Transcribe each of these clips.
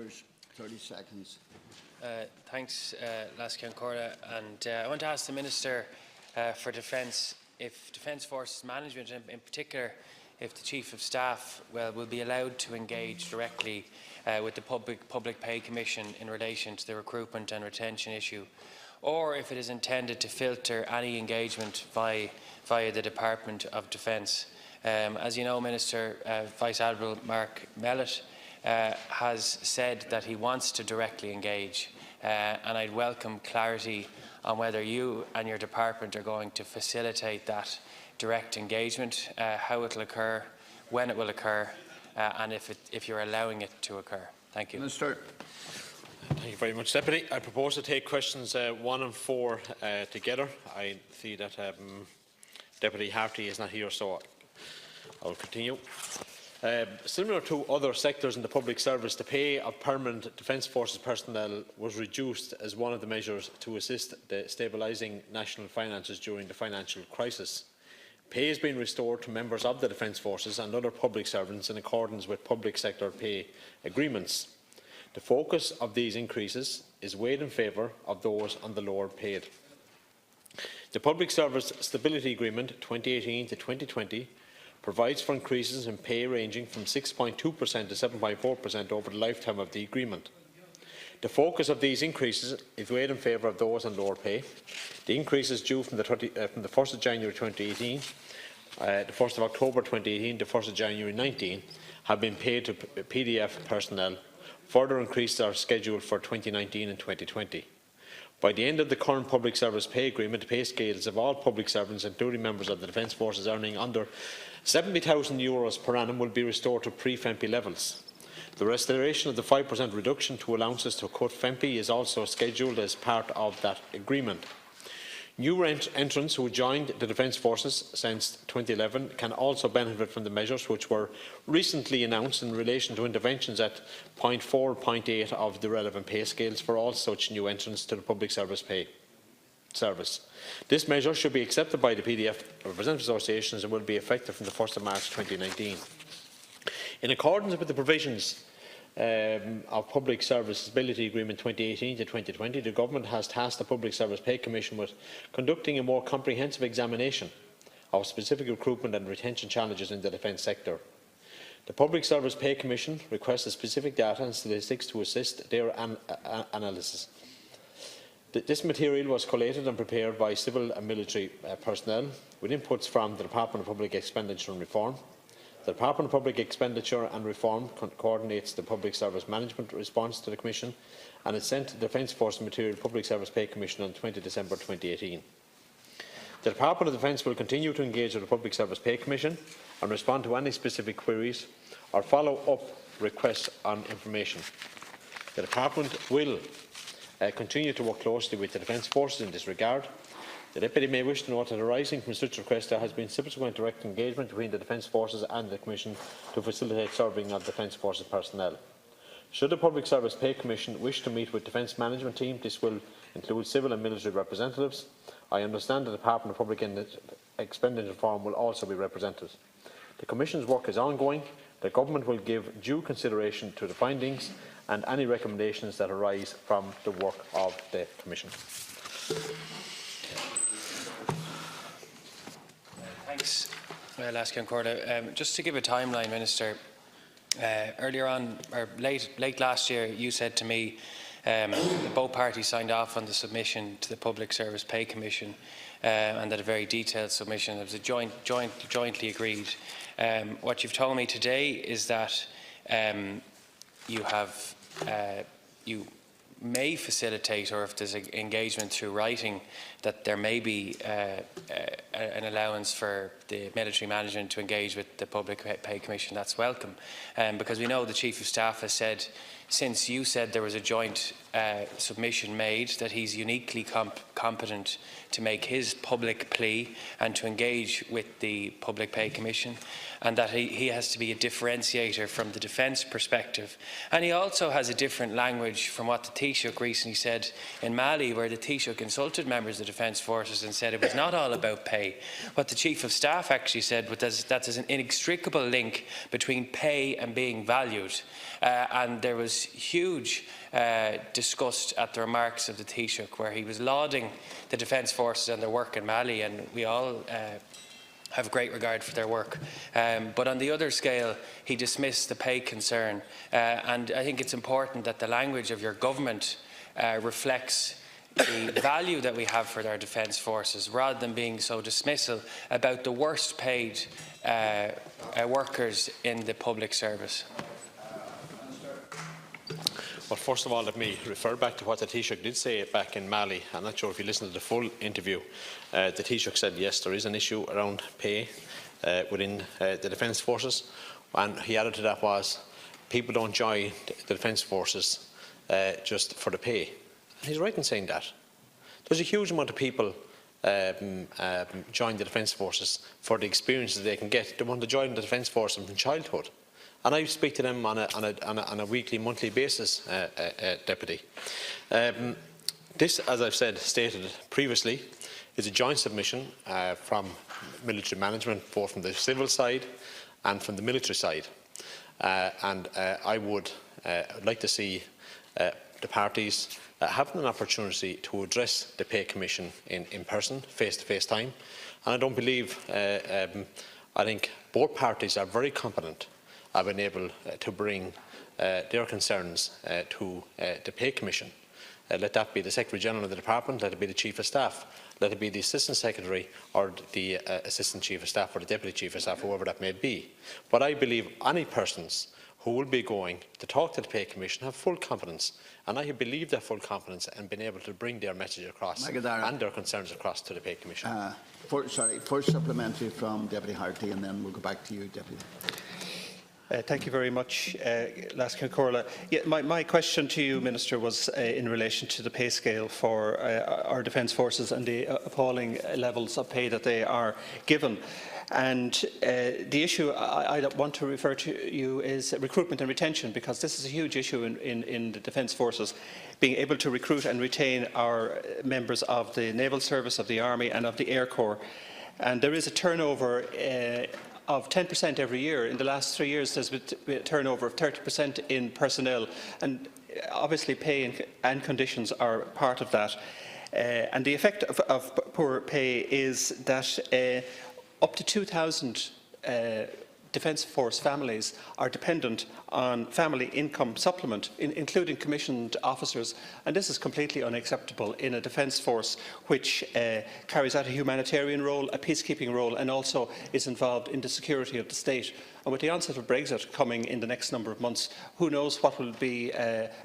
members. 30 seconds. Thanks, Lascian Corda. And I want to ask the Minister for Defence if Defence Forces Management, in particular, if the Chief of Staff will be allowed to engage directly with the Public Pay Commission in relation to the recruitment and retention issue, or if it is intended to filter any engagement via the Department of Defence. As you know, Minister, Vice Admiral Mark Mellett has said that he wants to directly engage, and I'd welcome clarity on whether you and your department are going to facilitate that direct engagement, how it will occur, when it will occur, and if you're allowing it to occur. Thank you. Minister. Thank you very much, Deputy. I propose to take questions 1 and 4 together. I see that Deputy Harty is not here, so I will continue. Similar to other sectors in the public service, the pay of permanent Defence Forces personnel was reduced as one of the measures to assist the stabilising national finances during the financial crisis. Pay has been restored to members of the Defence Forces and other public servants in accordance with public sector pay agreements. The focus of these increases is weighed in favour of those on the lower paid. The Public Service Stability Agreement 2018 to 2020 provides for increases in pay ranging from 6.2% to 7.4% over the lifetime of the agreement. The focus of these increases is weighed in favour of those on lower pay. The increases due from the 1st of January 2018, the 1st of October 2018 to 1st of January 2019 have been paid to PDF personnel. Further increases are scheduled for 2019 and 2020. By the end of the current Public Service Pay Agreement, the pay scales of all public servants, including members of the Defence Forces earning under €70,000 per annum, will be restored to pre-FEMPI levels. The restoration of the 5% reduction to allowances to cut FEMPI is also scheduled as part of that agreement. New entrants who joined the Defence Forces since 2011 can also benefit from the measures which were recently announced in relation to interventions at point 4 and point 8 of the relevant pay scales for all such new entrants to the public service pay service. This measure should be accepted by the PDF Representative Associations and will be effective from the 1st of March 2019. In accordance with the provisions of Public Service Stability Agreement 2018 to 2020, the Government has tasked the Public Service Pay Commission with conducting a more comprehensive examination of specific recruitment and retention challenges in the defence sector. The Public Service Pay Commission requested specific data and statistics to assist their analysis. This material was collated and prepared by civil and military personnel with inputs from the Department of Public Expenditure and Reform. The Department of Public Expenditure and Reform coordinates the Public Service Management response to the Commission, and it sent the Defence Force Material Public Service Pay Commission on 20 December 2018. The Department of Defence will continue to engage with the Public Service Pay Commission and respond to any specific queries or follow up requests on information. The Department will continue to work closely with the Defence Forces in this regard. The Deputy may wish to note that arising from such requests there has been subsequent direct engagement between the Defence Forces and the Commission to facilitate serving of Defence Forces personnel. Should the Public Service Pay Commission wish to meet with Defence Management Team, this will include civil and military representatives. I understand the Department of Public Expenditure Reform will also be represented. The Commission's work is ongoing. The Government will give due consideration to the findings and any recommendations that arise from the work of the Commission. Thanks, Lascian Corda. Just to give a timeline, Minister, earlier on, or late last year, you said to me that both parties signed off on the submission to the Public Service Pay Commission, and that a very detailed submission. It was a jointly agreed. What you've told me today is that you may facilitate, or if there's engagement through writing, that there may be an allowance for the military management to engage with the Public Pay Commission. That's welcome, because we know the Chief of Staff has said, since you said there was a joint submission made, that he's uniquely competent to make his public plea and to engage with the Public Pay Commission, and that he has to be a differentiator from the defence perspective. And he also has a different language from what the Taoiseach recently said in Mali, where the Taoiseach consulted members of the Defence Forces and said it was not all about pay. What the Chief of Staff actually said was that there's an inextricable link between pay and being valued. and there was huge disgust at the remarks of the Taoiseach, where he was lauding the Defence Forces and their work in Mali, and we all have great regard for their work. But on the other scale, he dismissed the pay concern, and I think it's important that the language of your government reflects the value that we have for our defence forces, rather than being so dismissive about the worst paid workers in the public service. Well, first of all, let me refer back to what the Taoiseach did say back in Mali. I'm not sure if you listened to the full interview. The Taoiseach said, yes, there is an issue around pay within the Defence Forces. And he added to that was, people don't join the Defence Forces just for the pay. And he's right in saying that. There's a huge amount of people join the Defence Forces for the experiences they can get. They want to join the Defence Forces from childhood. And I speak to them on a weekly, monthly basis, Deputy. This, as I've stated previously, is a joint submission from military management, both from the civil side and from the military side. I would like to see the parties having an opportunity to address the Pay Commission in person, face-to-face time. And I don't believe, I think both parties are very competent have been able to bring their concerns to the Pay Commission. Let that be the Secretary-General of the Department, let it be the Chief of Staff, let it be the Assistant Secretary or the Assistant Chief of Staff or the Deputy Chief of Staff, whoever that may be. But I believe any persons who will be going to talk to the Pay Commission have full confidence, and I believe that full confidence and been able to bring their message across and their concerns across to the Pay Commission. First supplementary from Deputy Harty, and then we'll go back to you, Deputy. Thank you very much, Laskin Corla. Yeah, my question to you, Minister, was in relation to the pay scale for our Defence Forces and the appalling levels of pay that they are given. And the issue I want to refer to you is recruitment and retention, because this is a huge issue in the Defence Forces, being able to recruit and retain our members of the Naval Service, of the Army and of the Air Corps. And there is a turnover of 10% every year. In the last 3 years, there's been a turnover of 30% in personnel, and obviously pay and conditions are part of that. And the effect of poor pay is that up to 2,000 Defence Force families are dependent on family income supplement, including commissioned officers, and this is completely unacceptable in a Defence Force which carries out a humanitarian role, a peacekeeping role, and also is involved in the security of the state. And with the onset of Brexit coming in the next number of months, who knows what will be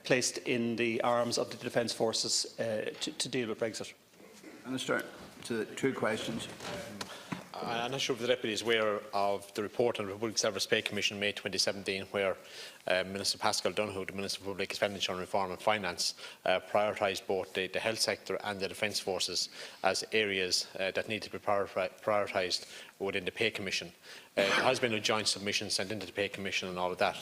placed in the arms of the Defence Forces to deal with Brexit. Minister, to 2 questions. I'm not sure if the Deputy is aware of the report on the Public Service Pay Commission May 2017, where Minister Pascal Donoghue, the Minister for Public Expenditure and Reform and Finance, prioritised both the health sector and the Defence Forces as areas that need to be prioritised within the Pay Commission. There has been a joint submission sent into the Pay Commission and all of that.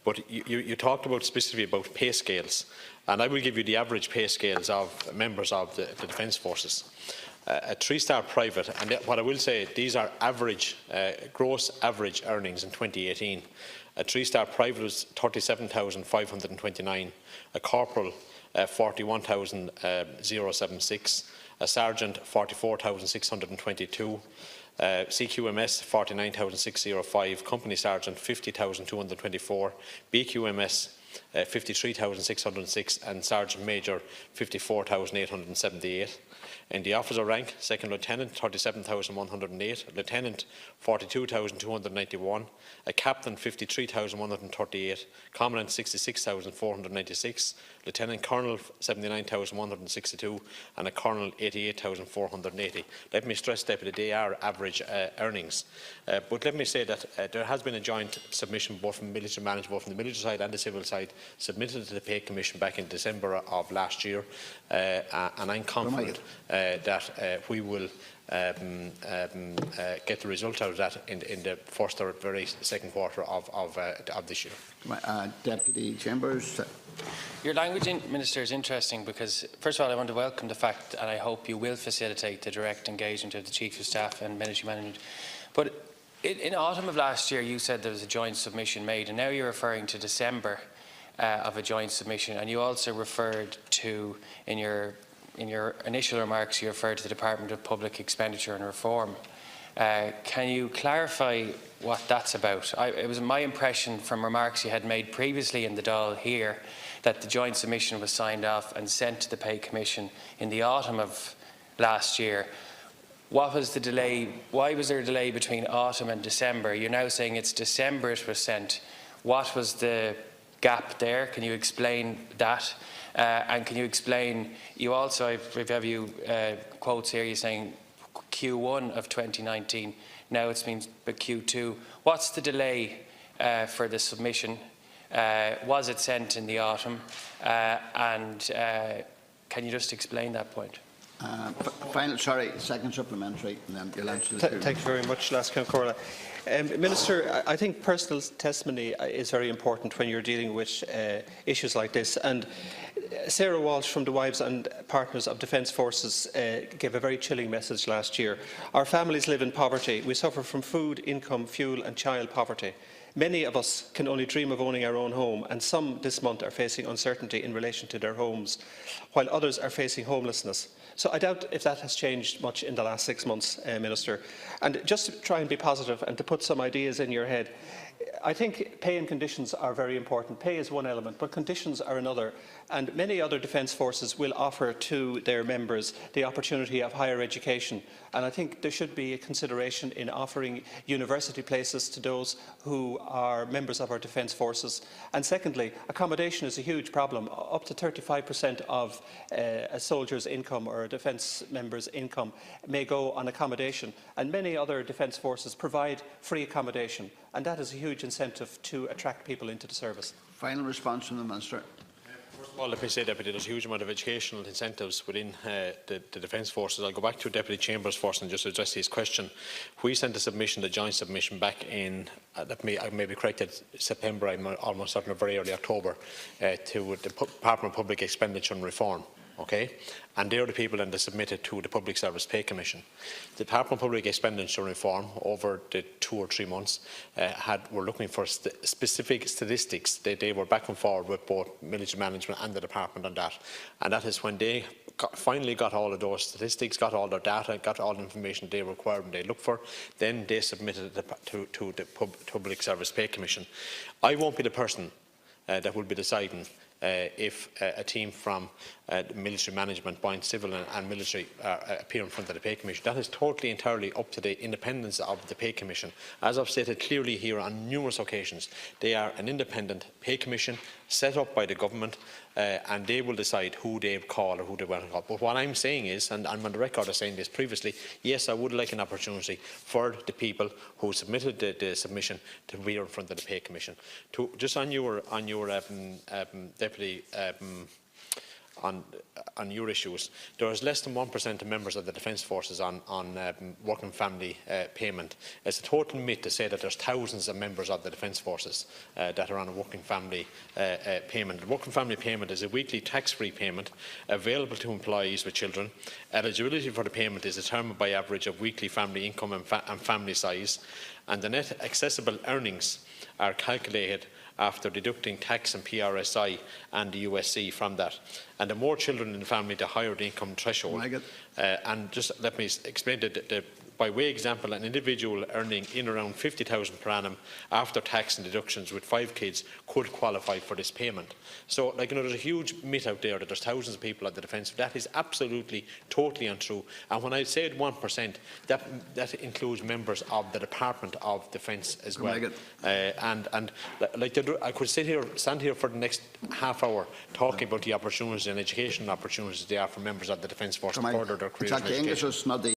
But you talked about specifically about pay scales, and I will give you the average pay scales of members of the Defence Forces. A 3-star private, and what I will say, these are average, gross average earnings in 2018. A 3-star private was 37,529, a corporal 41,076, a sergeant 44,622, CQMS 49,605, company sergeant 50,224, BQMS 53,606, and sergeant major 54,878. In the officer rank, second lieutenant 37,108, lieutenant 42,291, a captain 53,138, commandant 66,496, lieutenant colonel 79,162, and a colonel 88,480. Let me stress, Deputy, they are average earnings. But let me say that there has been a joint submission both from military management, both from the military side and the civil side, submitted to the Pay Commission back in December of last year, and I'm confident that we will get the result out of that in the first or very second quarter of this year. Deputy Chambers. Your language, Minister, is interesting because, first of all, I want to welcome the fact, and I hope you will facilitate the direct engagement of the Chief of Staff and Military Management. But in autumn of last year, you said there was a joint submission made, and now you're referring to December. of a joint submission, and you also referred to, in your initial remarks, you referred to the Department of Public Expenditure and Reform. Can you clarify what that's about? It was my impression from remarks you had made previously in the Dáil here that the joint submission was signed off and sent to the Pay Commission in the autumn of last year. What was the delay? Why was there a delay between autumn and December? You're now saying it's December it was sent. What was the gap there? Can you explain that? And can you explain, you also, I have you quotes here, you're saying Q1 of 2019, now it's been Q2. What's the delay for the submission? Was it sent in the autumn? And can you just explain that point? Second supplementary, and then you'll answer the Thank you very much, Lascan Corla. Minister, I think personal testimony is very important when you're dealing with issues like this. And Sarah Walsh from the Wives and Partners of Defence Forces gave a very chilling message last year. Our families live in poverty. We suffer from food, income, fuel and child poverty. Many of us can only dream of owning our own home, and some this month are facing uncertainty in relation to their homes, while others are facing homelessness. So I doubt if that has changed much in the last 6 months, Minister. And just to try and be positive and to put some ideas in your head, I think pay and conditions are very important. Pay is one element, but conditions are another. And many other defence forces will offer to their members the opportunity of higher education. And I think there should be a consideration in offering university places to those who are members of our defence forces. And secondly, accommodation is a huge problem. Up to 35% of a soldier's income or a defence member's income may go on accommodation. And many other defence forces provide free accommodation. And that is a huge incentive to attract people into the service. Final response from the Minister. First of all, let me say, Deputy, there's a huge amount of educational incentives within the Defence Forces. I'll go back to Deputy Chambers first and just address his question. We sent a submission, the joint submission, back in, I may be corrected, September, I'm almost certain, or very early October, to the Department of Public Expenditure and Reform. Okay, and they're the people that submitted to the Public Service Pay Commission. The Department of Public Expenditure Reform, over the 2 or 3 months, were looking for specific statistics. They were back and forward with both military management and the department on that. And that is when they finally got all of those statistics, got all their data, got all the information they required and they looked for, then they submitted it to the Public Service Pay Commission. I won't be the person that will be deciding if a team from military management, both civil and military, appear in front of the Pay Commission. That is totally entirely up to the independence of the Pay Commission. As I've stated clearly here on numerous occasions, they are an independent Pay Commission set up by the government, and they will decide who they call or who they want to call. But what I'm saying is, and I'm on the record of saying this previously, yes, I would like an opportunity for the people who submitted the submission to be in front of the Pay Commission. Just on your Deputy, on your issues, there is less than 1% of members of the Defence Forces on working family payment. It's a total myth to say that there's thousands of members of the Defence Forces that are on a working family payment. The working family payment is a weekly tax-free payment available to employees with children. Eligibility for the payment is determined by average of weekly family income and family size, and the net accessible earnings are calculated after deducting tax and PRSI and the USC from that. And the more children in the family, the higher the income threshold. And just let me explain by way of example, an individual earning in around 50,000 per annum after tax and deductions with 5 kids could qualify for this payment. So, there's a huge myth out there that there's thousands of people at the Defence. That is absolutely, totally untrue. And when I said 1%, that includes members of the Department of Defence as well. I could stand here for the next half hour talking about the opportunities and educational opportunities they are for members of the Defence Force to further their careers in education.